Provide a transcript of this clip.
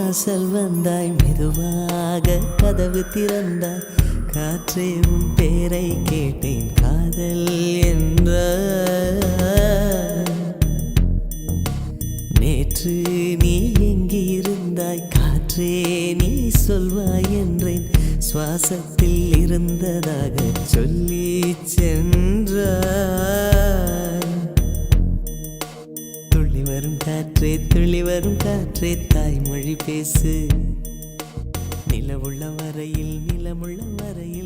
வாசல் வந்தாய், மெதுவாக கதவு திறந்தாய். காற்றே உன் பேரை கேட்டேன், காதல் என்ற. நேற்று நீ எங்கிருந்தாய், காற்றே நீ சொல்வாய் என்றேன். சுவாசத்தில் இருந்ததாக சொல்லி சென்றாய். துள்ளி வரும் காற்றே, துள்ளி வரும் காற்றே, தாய்மொழி பேசு. நிலவுள்ள வரையில், நிலமுள்ள வரையில்